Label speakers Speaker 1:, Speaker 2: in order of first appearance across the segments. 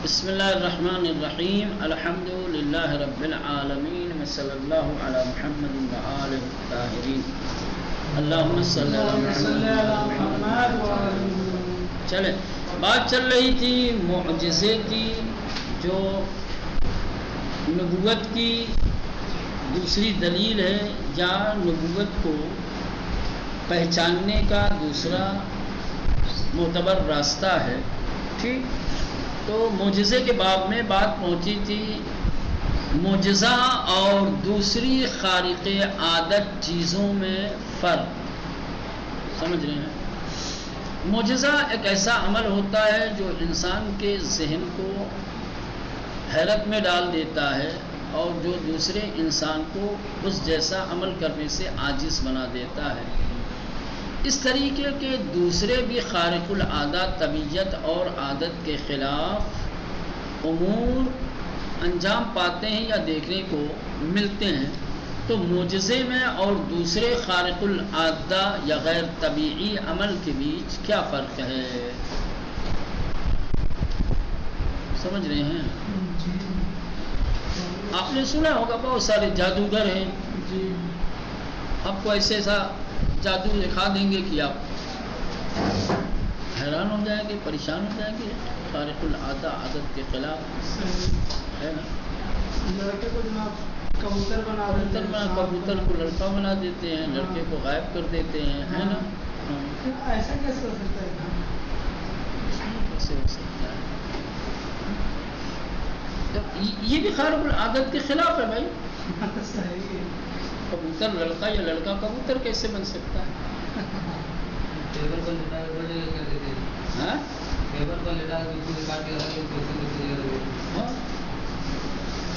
Speaker 1: بسم اللہ الرحمن الرحیم الحمد للہ رب العالمین وصلی اللہ علی محمد وآلہ الطاہرین اللہم صلی اللہ علی محمد۔ چلے بات چل رہی تھی معجزے کی، جو نبوت کی دوسری دلیل ہے یا نبوت کو پہچاننے کا دوسرا معتبر راستہ ہے۔ ٹھیک، تو معجزے کے باب میں بات پہنچی تھی معجزہ اور دوسری خارق عادت چیزوں میں فرق۔ سمجھ رہے ہیں؟ معجزہ ایک ایسا عمل ہوتا ہے جو انسان کے ذہن کو حیرت میں ڈال دیتا ہے اور جو دوسرے انسان کو اس جیسا عمل کرنے سے عاجز بنا دیتا ہے۔ اس طریقے کے دوسرے بھی خارق العادت طبیعت اور عادت کے خلاف امور انجام پاتے ہیں یا دیکھنے کو ملتے ہیں، تو معجزے میں اور دوسرے خارق العادت یا غیر طبیعی عمل کے بیچ کیا فرق ہے؟ سمجھ رہے ہیں؟ آپ نے سنا ہوگا بہت سارے جادوگر ہیں، آپ کو ایسے ایسا جادو دکھا دیں گے کہ آپ حیران ہو جائیں گے، پریشان ہو جائیں گے۔ خارق العادت عادت کے خلاف ہے نا۔
Speaker 2: لڑکے کو جناب کبوتر بنا دیتے ہیں،
Speaker 1: کبوتر کو لڑکا بنا دیتے ہیں، لڑکے کو غائب کر دیتے ہیں، ہے نا۔
Speaker 2: ایسا کیسے ہو سکتا ہے؟
Speaker 1: کیسے ہو سکتا ہے؟ یہ بھی خارق العادت کے خلاف ہے بھائی۔ کبوتر لڑکا یا لڑکا کبوتر کیسے بن سکتا ہے؟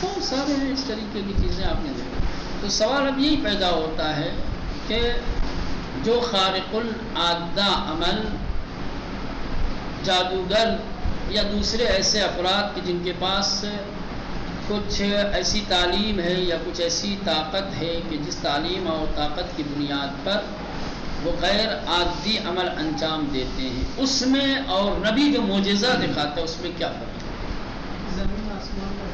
Speaker 1: بہت سارے ہیں اس طریقے کی چیزیں آپ نے دیکھی۔ تو سوال اب یہی پیدا ہوتا ہے کہ جو خارق العادت عمل جادوگر یا دوسرے ایسے افراد کی جن کے پاس کچھ ایسی تعلیم ہے یا کچھ ایسی طاقت ہے کہ جس تعلیم اور طاقت کی بنیاد پر وہ غیر عادی عمل انجام دیتے ہیں، اس میں اور نبی جو معجزہ دکھاتا ہے اس میں کیا فرق ہے؟
Speaker 2: زمین آسمان کا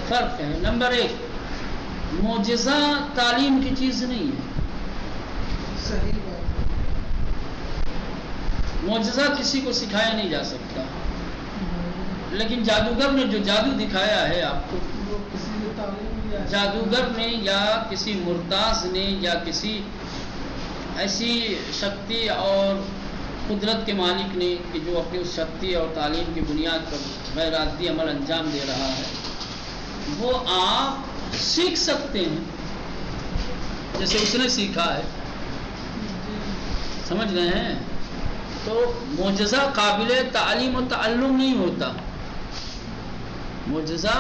Speaker 1: فرق ہے۔ نمبر ایک، معجزہ تعلیم کی چیز نہیں ہے۔
Speaker 2: صحیح بات۔
Speaker 1: معجزہ کسی کو سکھایا نہیں جا سکتا، لیکن جادوگر نے جو جادو دکھایا ہے آپ کو، جادوگر نے یا کسی مرتاز نے یا کسی ایسی شکتی اور قدرت کے مالک نے کہ جو اپنی اس شکتی اور تعلیم کی بنیاد پر غیر عادی عمل انجام دے رہا ہے، وہ آپ سیکھ سکتے ہیں جیسے اس نے سیکھا ہے۔ سمجھ رہے ہیں؟ تو معجزہ قابل تعلیم و تعلم نہیں ہوتا، معجزہ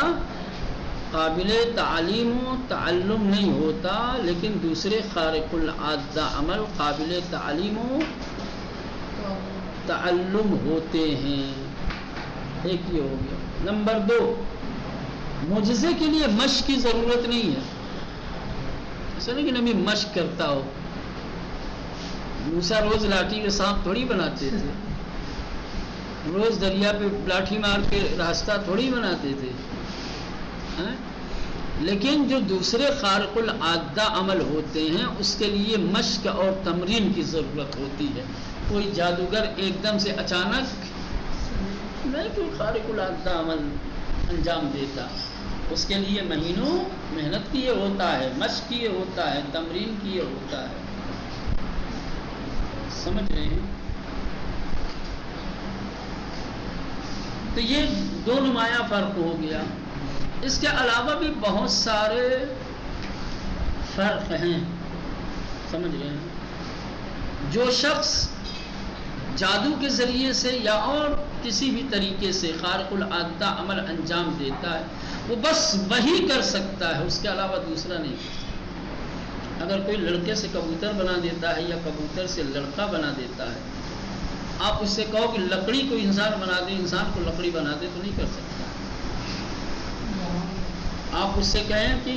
Speaker 1: قابل تعلیم و تعلم نہیں ہوتا، لیکن دوسرے خارق العادت عمل قابل تعلیم و تعلم ہوتے ہیں۔ ایک یہ ہو گیا۔ نمبر دو، معجزے کے لیے مشق کی ضرورت نہیں ہے۔ ایسا نہیں کہ نبی مشق کرتا ہو۔ موسیٰ روز لاٹھی کے سانپ تھوڑی بناتے تھے، روز دریا پہ لاٹھی مار کے راستہ تھوڑی بناتے تھے۔ لیکن جو دوسرے خارق العادت عمل ہوتے ہیں اس کے لیے مشق اور تمرین کی ضرورت ہوتی ہے۔ کوئی جادوگر ایک دم سے اچانک نہیں کوئی خارق العادت عمل انجام دیتا، اس کے لیے مہینوں محنت کیے ہوتا ہے، مشق کیے ہوتا ہے، تمرین کیے ہوتا ہے۔ سمجھ رہے ہیں؟ تو یہ دو نمایاں فرق ہو گیا۔ اس کے علاوہ بھی بہت سارے فرق ہیں۔ سمجھ رہے ہیں؟ جو شخص جادو کے ذریعے سے یا اور کسی بھی طریقے سے خارق العادت عمل انجام دیتا ہے، وہ بس وہی کر سکتا ہے، اس کے علاوہ دوسرا نہیں کر سکتا۔ اگر کوئی لڑکے سے کبوتر بنا دیتا ہے یا کبوتر سے لڑکا بنا دیتا ہے، آپ اس سے کہو کہ لکڑی کو انسان بنا دے، انسان کو لکڑی بنا دے، تو نہیں کر سکتا۔ آپ اس سے کہیں کہ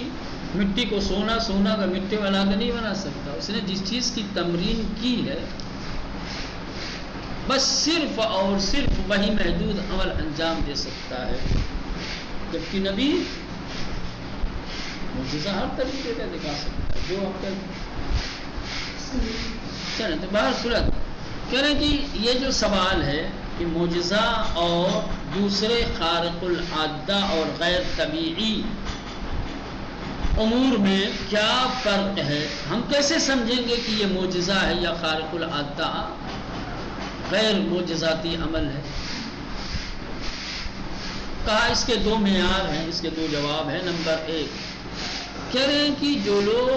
Speaker 1: مٹی کو سونا، سونا کا مٹی بنا دے، نہیں بنا سکتا۔ اس نے جس چیز کی تمرین کی ہے بس صرف اور صرف وہی محدود عمل انجام دے سکتا ہے، جبکہ نبی معجزہ ہر طریقے کا دکھا سکتا ہے جو آپ چلیں تو باہر صورت کہہ رہے ہیں کہ یہ جو سوال ہے کہ معجزہ اور دوسرے خارق العادہ اور غیر طبیعی امور میں کیا فرق ہے، ہم کیسے سمجھیں گے کہ یہ معجزہ ہے یا خارق العادہ غیر معجزاتی عمل ہے؟ کہا اس کے دو معیار ہیں، اس کے دو جواب ہیں۔ نمبر ایک کہہ رہے ہیں کہ جو لوگ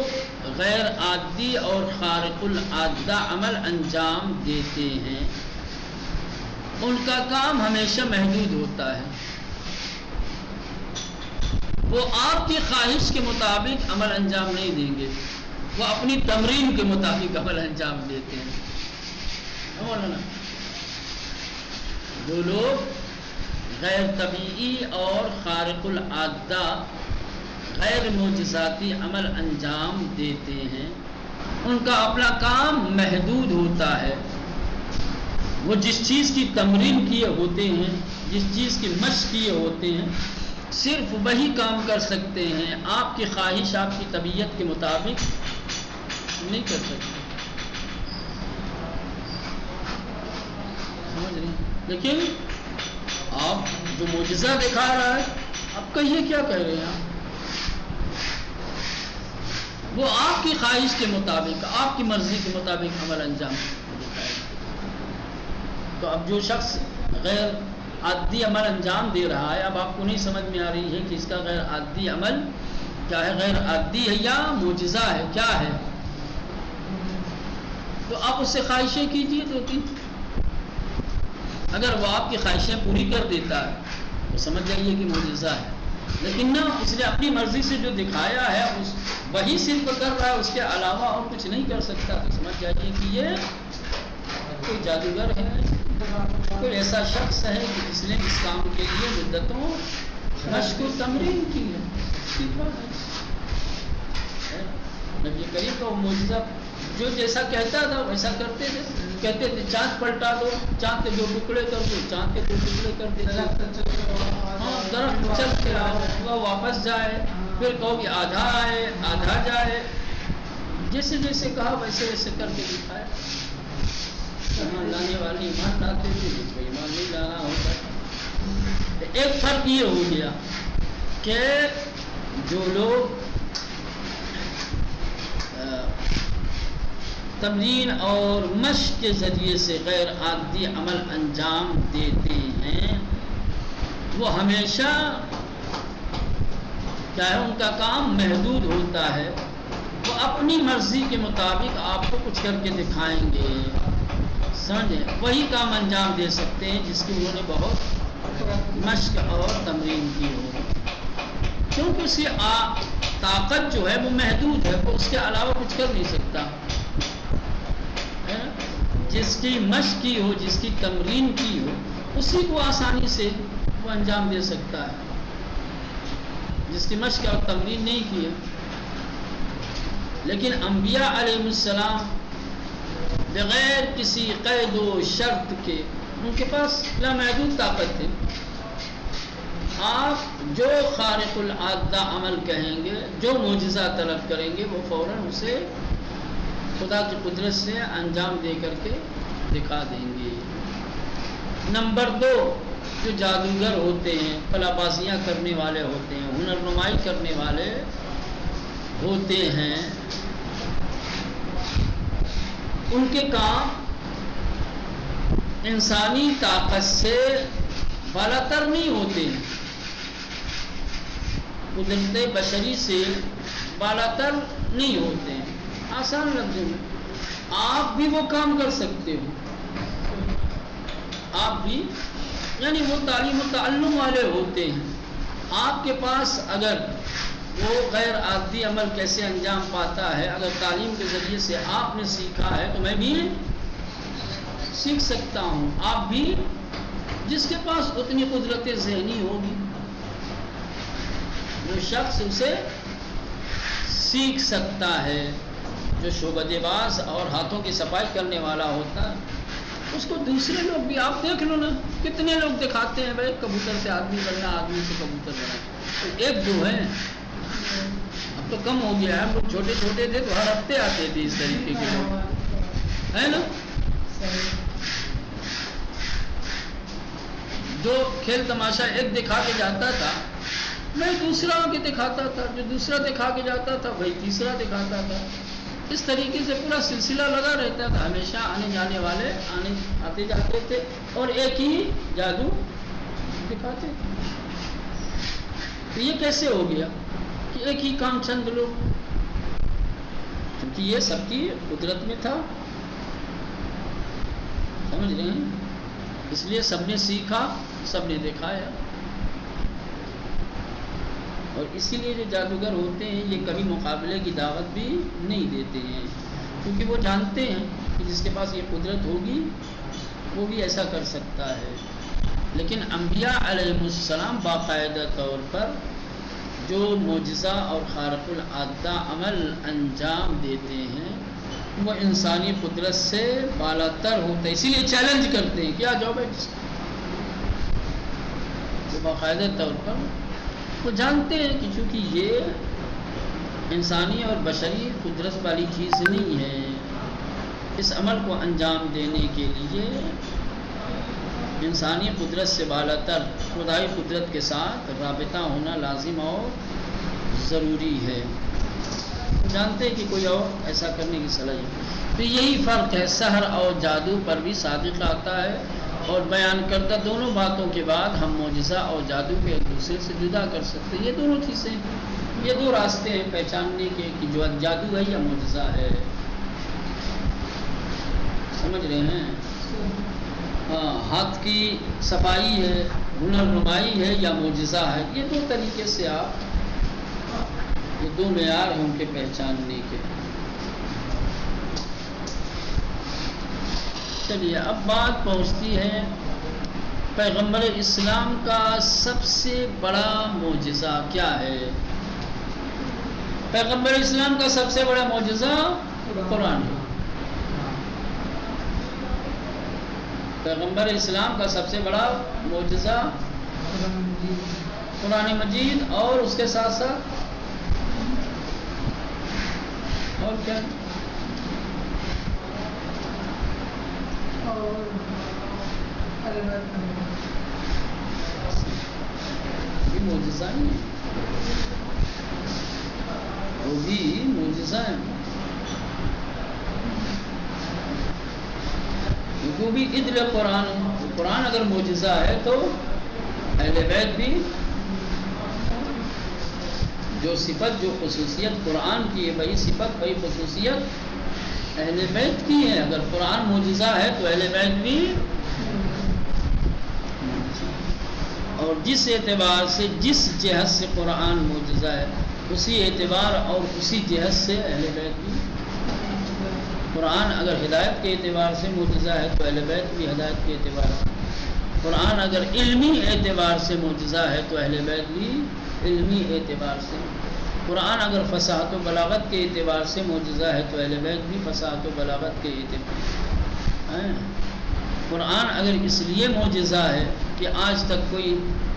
Speaker 1: غیر عادی اور خارق العادہ عمل انجام دیتے ہیں ان کا کام ہمیشہ محدود ہوتا ہے، وہ آپ کی خواہش کے مطابق عمل انجام نہیں دیں گے، وہ اپنی تمرین کے مطابق عمل انجام دیتے ہیں۔ مولانا جو لوگ غیر طبیعی اور خارق العادہ غیر معجزاتی عمل انجام دیتے ہیں ان کا اپنا کام محدود ہوتا ہے، وہ جس چیز کی تمرین کیے ہوتے ہیں، جس چیز کی مشق کیے ہوتے ہیں صرف وہی کام کر سکتے ہیں، آپ کی خواہش آپ کی طبیعت کے مطابق نہیں کر سکتے۔ سمجھ رہے ہیں؟ لیکن آپ جو معجزہ دکھا رہا ہے آپ کہیے کیا کہہ رہے ہیں؟ وہ آپ کی خواہش کے مطابق آپ کی مرضی کے مطابق عمل انجام دکھائے۔ تو اب جو شخص غیر عادی عمل انجام دے رہا ہے، اب آپ کو نہیں سمجھ میں آ رہی ہے کہ اس کا غیر عادی عمل کیا ہے، غیر عادی ہے یا معجزہ ہے، کیا ہے؟ تو آپ اس سے خواہشیں کیجیے دو تین، اگر وہ آپ کی خواہشیں پوری کر دیتا ہے تو سمجھ جائیے کہ معجزہ ہے، لیکن نہ اس نے اپنی مرضی سے جو دکھایا ہے وہی صرف کر رہا ہے، اس کے علاوہ اور کچھ نہیں کر سکتا، تو سمجھ جائیے کہ یہ کوئی جادوگر ہے، کوئی ایسا شخص ہے کہ جس نے اس کام کے لیے مدتوں مشق و تمرین کی ہے۔ نبی کریم کا وہ معجزہ جو جیسا کہتا تھا ویسا کرتے تھے، کہتے تھے چاند پلٹا دو، چاند کے دو ٹکڑے کر دو، چاند کے دو ٹکڑے کر دے، درخت چل کے وہ واپس جائے، پھر کہو کہ آدھا آئے آدھا جائے، جیسے جیسے کہا ویسے ویسے کر کے دکھائے۔ ایمان لانے والی ایمان لاتے تھے، ایمان نہیں لانا ہوتا۔ ایک فرق یہ ہو گیا کہ جو لوگ تمرین اور مشق کے ذریعے سے غیر عادی عمل انجام دیتے ہیں وہ ہمیشہ کیا ہے، ان کا کام محدود ہوتا ہے، وہ اپنی مرضی کے مطابق آپ کو کچھ کر کے دکھائیں گے، سمجھیں، وہی کام انجام دے سکتے ہیں جس کی انہوں نے بہت مشق اور تمرین کی ہو، کیونکہ اس کی طاقت جو ہے وہ محدود ہے، وہ اس کے علاوہ کچھ کر نہیں سکتا۔ جس کی مشق کی ہو، جس کی تمرین کی ہو، اسی کو آسانی سے وہ انجام دے سکتا ہے، جس کی مشق اور تمرین نہیں کی ہے۔ لیکن انبیاء علیہ السلام بغیر کسی قید و شرط کے ان کے پاس لامحدود طاقت تھی، آپ جو خارق العادہ عمل کہیں گے، جو معجزہ طلب کریں گے، وہ فوراً اسے خدا کی قدرت سے انجام دے کر کے دکھا دیں گے۔ نمبر دو، جو جادوگر ہوتے ہیں، کلا بازیاں کرنے والے ہوتے ہیں، ہنر نمائی کرنے والے ہوتے ہیں، ان کے کام انسانی طاقت سے بالاتر نہیں ہوتے ہیں، قدرت بشری سے بالاتر نہیں ہوتے ہیں۔ آسان لفظ میں آپ بھی وہ کام کر سکتے ہو، آپ بھی، یعنی وہ تعلیم و تعلم والے ہوتے ہیں، آپ کے پاس اگر وہ غیر عادی عمل کیسے انجام پاتا ہے، اگر تعلیم کے ذریعے سے آپ نے سیکھا ہے تو میں بھی سیکھ سکتا ہوں، آپ بھی، جس کے پاس اتنی قدرت ذہنی ہوگی وہ شخص اسے سیکھ سکتا ہے۔ جو شعبدے باز اور ہاتھوں کی صفائی کرنے والا ہوتا ہے اس کو دوسرے لوگ بھی آپ دیکھ لو نا، کتنے لوگ دکھاتے ہیں بھائی کبوتر سے آدمی بننا، آدمی سے کبوتر بننا، تو ایک دو ہیں، اب تو کم ہو گیا ہے. ہم لوگ چھوٹے چھوٹے تھے تو ہر ہفتے آتے تھے اس طریقے کے لوگ، ہے نا. جو کھیل تماشا ایک دکھا کے جاتا تھا میں دوسرا کے دکھاتا تھا، جو دوسرا دکھا کے جاتا تھا وہی تیسرا دکھاتا تھا. اس طریقے سے پورا سلسلہ لگا رہتا تھا، ہمیشہ آنے جانے والے آتے جاتے تھے اور ایک ہی جادو دکھاتے تھے. تو یہ کیسے ہو گیا کہ ایک ہی کام چند لوگ، کیونکہ یہ سب کی قدرت میں تھا، سمجھ رہے ہیں. اس لیے سب نے سیکھا، سب نے دکھایا. اور اسی لیے جو جادوگر ہوتے ہیں یہ کبھی مقابلے کی دعوت بھی نہیں دیتے ہیں، کیونکہ وہ جانتے ہیں کہ جس کے پاس یہ قدرت ہوگی وہ بھی ایسا کر سکتا ہے. لیکن انبیاء علیہ السلام باقاعدہ طور پر جو معجزہ اور خارق العادہ عمل انجام دیتے ہیں وہ انسانی قدرت سے بالاتر ہوتا ہے. اسی لیے چیلنج کرتے ہیں کیا جاؤ بھائی، وہ باقاعدہ طور پر وہ جانتے ہیں کہ چونکہ یہ انسانی اور بشری قدرت والی چیز نہیں ہے، اس عمل کو انجام دینے کے لیے انسانی قدرت سے بالاتر خدائی قدرت کے ساتھ رابطہ ہونا لازم اور ضروری ہے. جانتے ہیں کہ کوئی اور ایسا کرنے کی صلاحیت. تو یہی فرق ہے، سحر اور جادو پر بھی صادق آتا ہے، اور بیان کردہ دونوں باتوں کے بعد ہم معجزہ اور جادو کو ایک دوسرے سے جدا کر سکتے ہیں. یہ دونوں چیزیں، یہ دو راستے ہیں پہچاننے کے کہ جو جادو ہے یا معجزہ ہے. سمجھ رہے ہیں؟ ہاں، ہاتھ کی صفائی ہے، ہنر نمائی ہے یا معجزہ ہے. یہ دو طریقے سے آپ، یہ دو معیار ہیں ان کے پہچاننے کے. چلیے اب بات پہنچتی ہے پیغمبر اسلام کا سب سے بڑا معجزہ کیا ہے. پیغمبر اسلام کا سب سے بڑا معجزہ قرآن ہے. پیغمبر اسلام کا سب سے بڑا معجزہ قرآن مجید، اور اس کے ساتھ ساتھ اور کیا، یہ معجزہ نہیں ہے، وہ بھی معجزہ ہے. وہ بھی ادل قرآن. قرآن اگر معجزہ ہے تو اہل بیت بھی، جو صفت جو خصوصیت قرآن کی ہے وہی صفت وہی خصوصیت اہل بیت کی ہے. اگر قرآن معجزہ ہے تو اہل بیت بھی، اور جس اعتبار سے جس جہت سے قرآن معجزہ ہے اسی اعتبار اور اسی جہت سے اہل بیت بھی. قرآن اگر ہدایت کے اعتبار سے معجزہ ہے تو اہل بیت بھی ہدایت کے اعتبار سے. قرآن اگر علمی اعتبار سے معجزہ ہے تو اہل بیت بھی علمی اعتبار سے. قرآن اگر فصاحت و بلاغت کے اعتبار سے معجزہ ہے تو اہل بیت بھی فصاحت و بلاغت کے اعتبار. قرآن اگر اس لیے معجزہ ہے کہ آج تک کوئی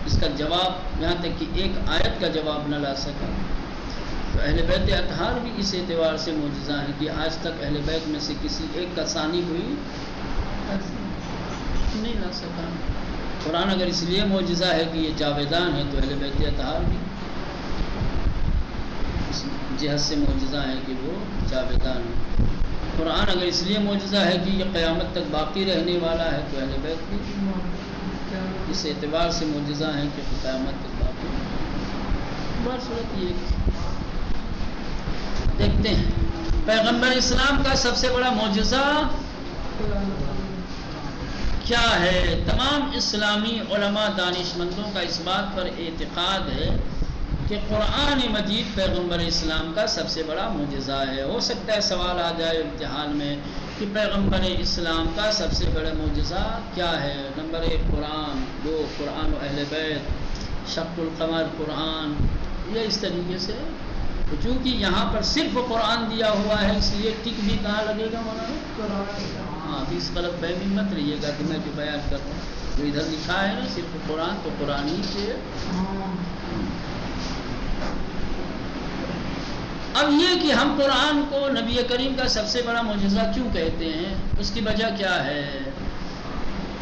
Speaker 1: اس کا جواب، یہاں تک کہ ایک آیت کا جواب نہ لا سکا، تو اہل بیت اطہار بھی اس اعتبار سے معجزہ ہیں کہ آج تک اہل بیت میں سے کسی ایک کا ثانی کوئی نہیں لا سکا. قرآن اگر اس لیے معجزہ ہے کہ یہ جاویدان ہے تو اہل بیت اطہار بھی اس جہت سے معجزہ ہے کہ وہ جاویدان ہے. قرآن اگر اس لیے معجزہ ہے کہ یہ قیامت تک باقی رہنے والا ہے تو اہل بیت بھی اس اعتبار سے معجزہ ہے کہ قیامت تک باقی. بہت صورت یہ دیکھتے ہیں پیغمبر اسلام کا سب سے بڑا معجزہ کیا ہے. تمام اسلامی علماء دانش مندوں کا اس بات پر اعتقاد ہے کہ قرآن مجید پیغمبر اسلام کا سب سے بڑا معجزہ ہے. ہو سکتا ہے سوال آ جائے امتحان میں کہ پیغمبر اسلام کا سب سے بڑا معجزہ کیا ہے. نمبر 1 قرآن، 2 قرآن و اہل بیت، شق القمر قرآن، یہ اس طریقے سے. چونکہ یہاں پر صرف قرآن دیا ہوا ہے اس لیے ٹک بھی کہاں لگے گا مولانا؟ ہاں ابھی اس غلط فہمی مت رہیے گا کہ میں جو بیان کر رہا ہوں جو ادھر لکھا ہے نا صرف قرآن تو قرآن ہی سے. اب یہ کہ ہم قرآن کو نبی کریم کا سب سے بڑا معجزہ کیوں کہتے ہیں، اس کی وجہ کیا ہے؟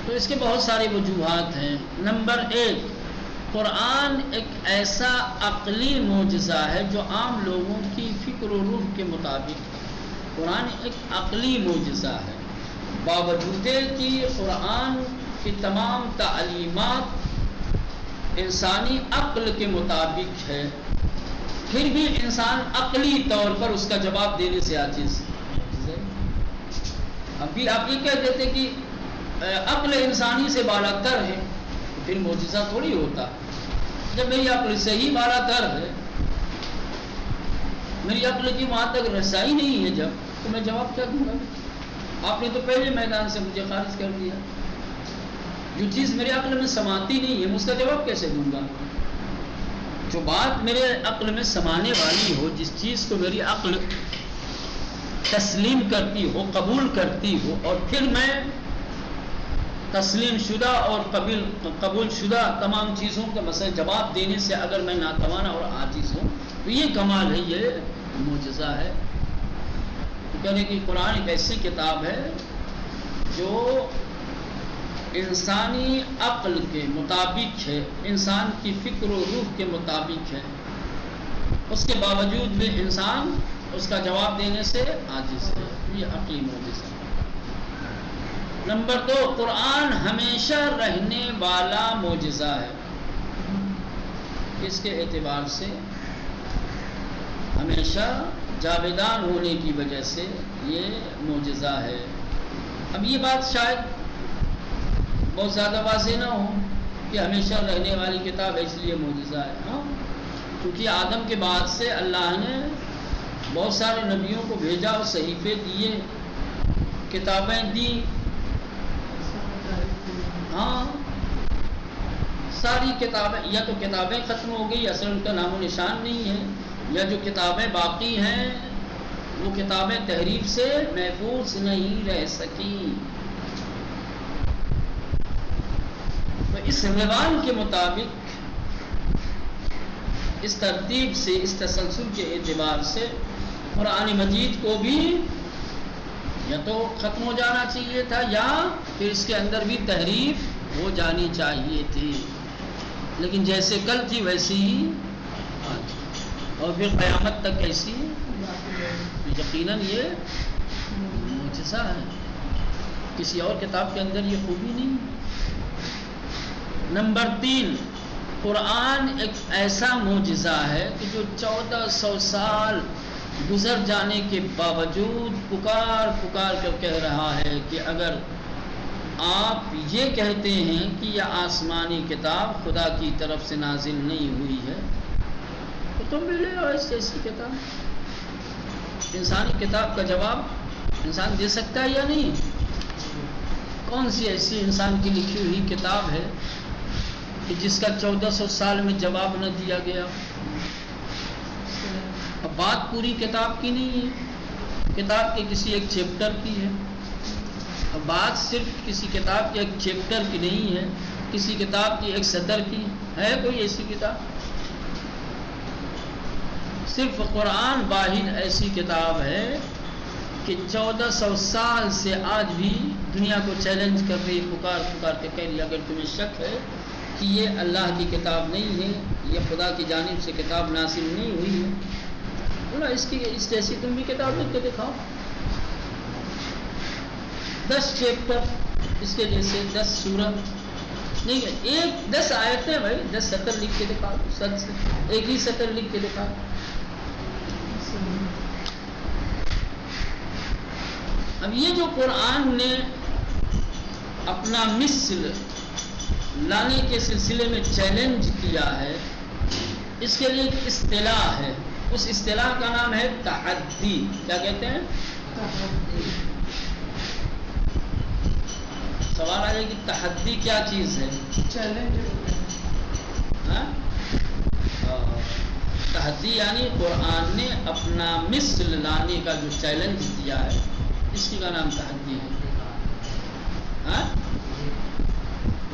Speaker 1: تو اس کے بہت ساری وجوہات ہیں. نمبر 1، قرآن ایک ایسا عقلی معجزہ ہے جو عام لوگوں کی فکر و روح کے مطابق. قرآن ایک عقلی معجزہ ہے، باوجود کہ قرآن کی تمام تعلیمات انسانی عقل کے مطابق ہے، پھر بھی انسان عقلی طور پر اس کا جواب دینے سے عاجز ہے. ابھی آپ یہ کہہ دیتے کہ عقل انسانی سے بالا تر ہے، تو پھر معجزہ تھوڑی ہوتا. جب میری عقل سے ہی بالا تر ہے، میری عقل کی وہاں تک رسائی نہیں ہے جب، تو میں جواب کیا دوں گا؟ آپ نے تو پہلے میدان سے مجھے خارج کر دیا. جو چیز میرے عقل میں سماتی نہیں ہے میں اس کا جواب کیسے دوں گا؟ جو بات میرے عقل میں سمانے والی ہو، جس چیز کو میری عقل تسلیم کرتی ہو، قبول کرتی ہو، اور پھر میں تسلیم شدہ اور قبول شدہ تمام چیزوں کا مثلا جواب دینے سے اگر میں ناتوانا اور عاجز ہوں تو یہ کمال ہے، یہ معجزہ ہے. کہنے کہ قرآن ایک ایسی کتاب ہے جو انسانی عقل کے مطابق ہے، انسان کی فکر و روح کے مطابق ہے، اس کے باوجود بھی انسان اس کا جواب دینے سے عاجز ہے. یہ عقلی معجزہ ہے. نمبر 2، قرآن ہمیشہ رہنے والا معجزہ ہے. اس کے اعتبار سے ہمیشہ جاویدان ہونے کی وجہ سے یہ معجزہ ہے. اب یہ بات شاید بہت زیادہ واضح نہ ہو کہ ہمیشہ رہنے والی کتاب ہے اس لیے معجزہ ہے. ہاں، کیونکہ آدم کے بعد سے اللہ نے بہت سارے نبیوں کو بھیجا اور صحیفے دیے، کتابیں دی. ہاں، ساری کتابیں، یا تو کتابیں ختم ہو گئی، اصل ان کا نام و نشان نہیں ہے، یا جو کتابیں باقی ہیں وہ کتابیں تحریف سے محفوظ نہیں رہ سکیں. تو اس روان کے مطابق، اس ترتیب سے، اس تسلسل کے اعتبار سے قرآن مجید کو بھی یا تو ختم ہو جانا چاہیے تھا یا پھر اس کے اندر بھی تحریف ہو جانی چاہیے تھی. لیکن جیسے کل تھی ویسی ہی اور پھر قیامت تک کیسی، یقیناً یہ معجزہ ہے. کسی اور کتاب کے اندر یہ خوبی نہیں. نمبر 3، قرآن ایک ایسا معجزہ ہے کہ جو 1400 سال گزر جانے کے باوجود پکار پکار کر کہہ رہا ہے کہ اگر آپ یہ کہتے ہیں کہ یہ آسمانی کتاب خدا کی طرف سے نازل نہیں ہوئی ہے تو تم بھی لے آؤ ایسی کتاب. انسانی کتاب کا جواب انسان دے سکتا ہے یا نہیں؟ کون سی ایسی انسان کی لکھی ہوئی کتاب ہے کہ جس کا 1400 سال میں جواب نہ دیا گیا؟ اب بات پوری کتاب کی نہیں ہے، کتاب کے کسی ایک چیپٹر کی ہے. اب بات صرف کسی کتاب کے ایک چیپٹر کی نہیں ہے، کسی کتاب کی ایک سطر کی ہے. کوئی ایسی کتاب؟ صرف قرآن واحد ایسی کتاب ہے کہ 1400 سال سے آج بھی دنیا کو چیلنج کر رہی، پکار پکار کے کہہ رہی اگر تمہیں شک ہے کہ یہ اللہ کی کتاب نہیں ہے، یہ خدا کی جانب سے کتاب نازل نہیں ہوئی ہے، بولا اس جیسی تم بھی کتاب لکھ کے دکھاؤ. 10 چیپٹر اس کے جیسے، 10 سورت نہیں ہے، ایک 10 آیتیں بھائی، 10 سطر لکھ کے دکھاؤ، ایک ہی سطر لکھ کے دکھاؤ. اب یہ جو قرآن نے اپنا مثل لانے کے سلسلے میں چیلنج کیا ہے، اس کے لیے ایک اصطلاح ہے، اس اصطلاح کا نام ہے تحدی. کیا کہتے ہیں؟ سوال آ جائے کہ تحدی کیا چیز ہے؟ تحدی یعنی قرآن نے اپنا مثل لانے کا جو چیلنج دیا ہے، اسی کا نام تحدی ہے. ہاں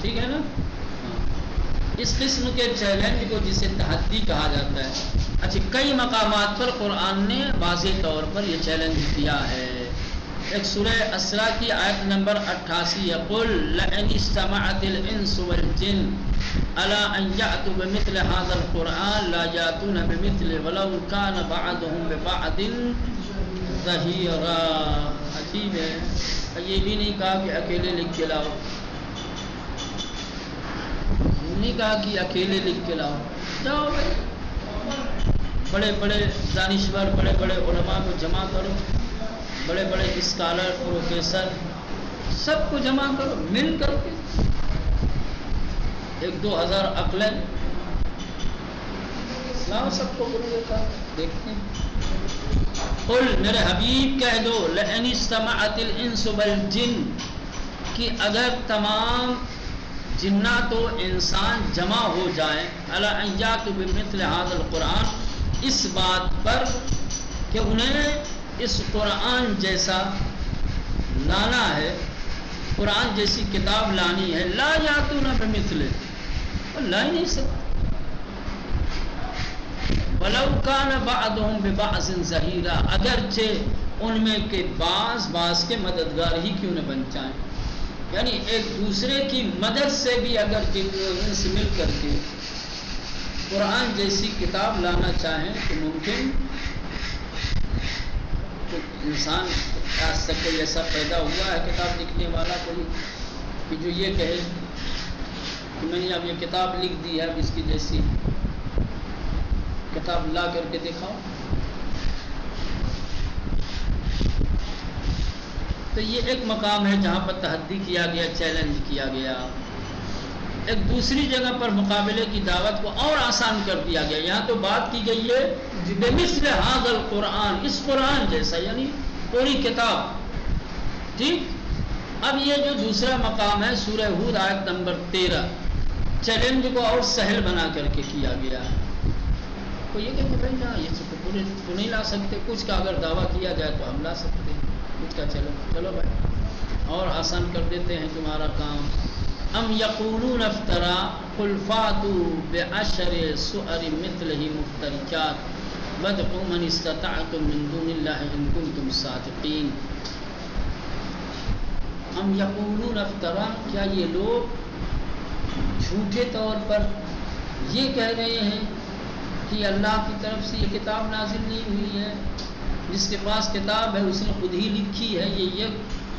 Speaker 1: ٹھیک ہے نا. اس قسم کے چیلنج کو جسے تحدی کہا جاتا ہے. اچھا کئی مقامات پر قرآن نے واضح طور پر یہ چیلنج دیا ہے. ایک سورہ اسراء کی آیت نمبر 88 ہے قل لئن اجتمعت الانس والجن الا ان یأتوا بمثل هذا القرآن لا یأتون بمثله ولو كان بعضهم ببعض ظہیرا. عجیب ہے. یہ بھی نہیں کہا کہ اکیلے لکھ کے لاؤ, نہیں کہا کہ اکیلے لکھ کے لاؤ. جاؤ بڑے بڑے دانشور بڑے بڑے علماء کو جمع کرو, بڑے بڑے اسکالر پروفیسر سب کو جمع کرو مل کر کے 1-2 ہزار عقلیں لاؤ, سب کو بولو دیکھا دیکھتے ہیں. قل میرے حبیب کہہ دو لئن اجتمعت الانس والجن کہ اگر تمام جنات و انسان جمع ہو جائیں الا ان یاتوا بمثل هذا القرآن اس بات پر کہ انہیں اس قرآن جیسا لانا ہے, قرآن جیسی کتاب لانی ہے, لا یاتون بمثلہ اور لا ہی نہیں سکتے. ولو کان بعضهم ببعض ظہیرا اگرچہ ان میں کے بعض کے مددگار ہی کیوں نہ بن جائیں. یعنی ایک دوسرے کی مدد سے بھی اگر ان سے مل کر کے قرآن جیسی کتاب لانا چاہیں تو ممکن. تو انسان آج تک کوئی ایسا پیدا ہوا ہے کتاب لکھنے والا کوئی کہ جو یہ کہے کہ میں نے اب یہ کتاب لکھ دی ہے, اب اس کی جیسی کتاب لا کر کے دکھاؤ. تو یہ ایک مقام ہے جہاں پر تحدی کیا گیا, چیلنج کیا گیا. ایک دوسری جگہ پر مقابلے کی دعوت کو اور آسان کر دیا گیا. یہاں تو بات کی گئی ہے بمثل ھذا القرآن اس قرآن جیسا یعنی پوری کتاب. ٹھیک. اب یہ جو دوسرا مقام ہے سورہ ہود آیت نمبر 13 چیلنج کو اور سہل بنا کر کے کیا گیا. تو یہ کہ بھائی نا یہ سب پورے تو نہیں لا سکتے, کچھ کا اگر دعویٰ کیا جائے تو ہم لا سکتے ہیں, کچھ کا چلو بھائی اور آسان کر دیتے ہیں تمہارا کام. ام یقولون افترا قل فاتوا بعشر سؤر مثلہ مفترجات وادعوا من استطعتم من دون اللہ ان کنتم صادقین. ام یقولون افترا کیا یہ لوگ جھوٹے طور پر یہ کہہ رہے ہیں کہ اللہ کی طرف سے یہ کتاب نازل نہیں ہوئی ہے, جس کے پاس کتاب ہے اس نے خود ہی لکھی ہے, یہ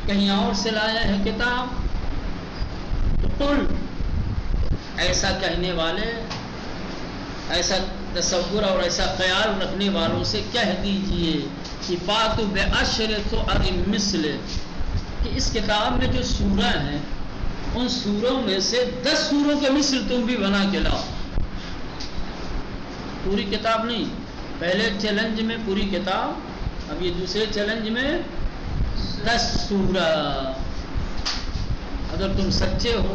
Speaker 1: کہیں اور سے لایا ہے کتاب. تو قل ایسا کہنے والے, ایسا تصور اور ایسا خیال رکھنے والوں سے کہہ دیجئے کہ فاتوا بعشر سؤر مثلہ کہ اس کتاب میں جو سورہ ہیں ان سوروں میں سے 10 سوروں کے مثل تم بھی بنا کے لاؤ. پوری کتاب نہیں, پہلے چیلنج میں پوری کتاب, اب یہ دوسرے چیلنج میں 10 سورہ. اگر تم سچے ہو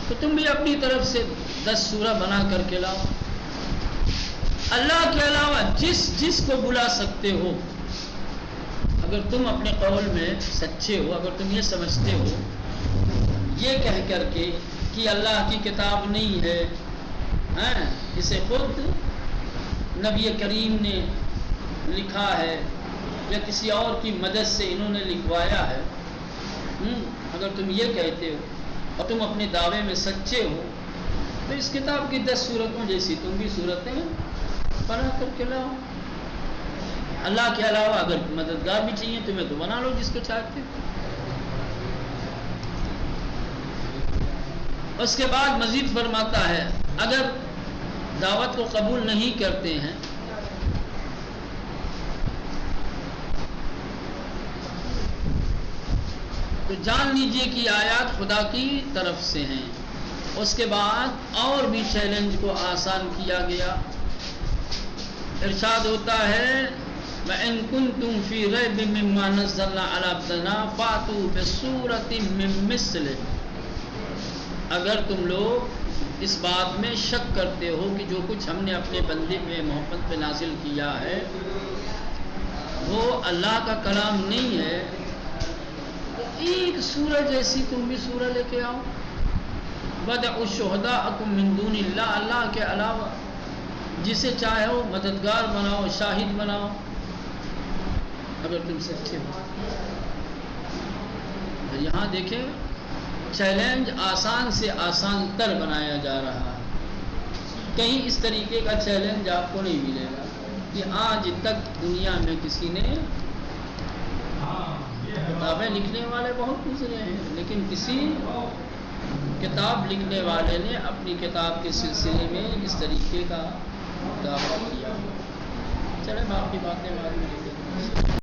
Speaker 1: تو تم بھی اپنی طرف سے 10 سورہ بنا کر کے لاؤ. اللہ کے علاوہ جس کو بلا سکتے ہو. اگر تم اپنے قول میں سچے ہو, اگر تم یہ سمجھتے ہو یہ کہہ کر کے کہ اللہ کی کتاب نہیں ہے, اسے خود نبی کریم نے لکھا ہے یا کسی اور کی مدد سے انہوں نے لکھوایا ہے, اگر تم یہ کہتے ہو اور تم اپنے دعوے میں سچے ہو تو اس کتاب کی 10 صورتوں جیسی تم بھی صورتیں بنا کر کے لاؤ. اللہ کے علاوہ اگر مددگار بھی چاہیے تمہیں تو بنا لو جس کو چاہتے. اس کے بعد مزید فرماتا ہے اگر دعوت کو قبول نہیں کرتے ہیں تو جان لیجئے کہ آیات خدا کی طرف سے ہیں. اس کے بعد اور بھی چیلنج کو آسان کیا گیا. ارشاد ہوتا ہے وَإِن كُنتُمْ فِي رَيْبٍ مِّمَّا نَزَّلْنَا عَلَىٰ عَبْدِنَا فَأْتُوا بِسُورَةٍ مِّن مِّثْلِهِ اگر تم لوگ اس بات میں شک کرتے ہو کہ جو کچھ ہم نے اپنے بندے میں محمد پہ نازل کیا ہے وہ اللہ کا کلام نہیں ہے ایک سورہ جیسی تم بھی سورہ لے کے آؤ. وَدْعُوا شُهَدَاءَكُم مِّن دُونِ اللَّهِ، اللہ کے علاوہ جسے چاہو مددگار بناؤ، شاہد بناؤ اگر تم سچے ہو. یہاں دیکھیں چیلنج آسان سے آسان تر بنایا جا رہا ہے. کہیں اس طریقے کا چیلنج آپ کو نہیں ملے گا کہ آج تک دنیا میں کسی نے، کتابیں لکھنے والے بہت گزرے ہیں لیکن کسی کتاب لکھنے والے نے اپنی کتاب کے سلسلے میں اس طریقے کا دعویٰ کیا. چلے باقی باتیں بعد میں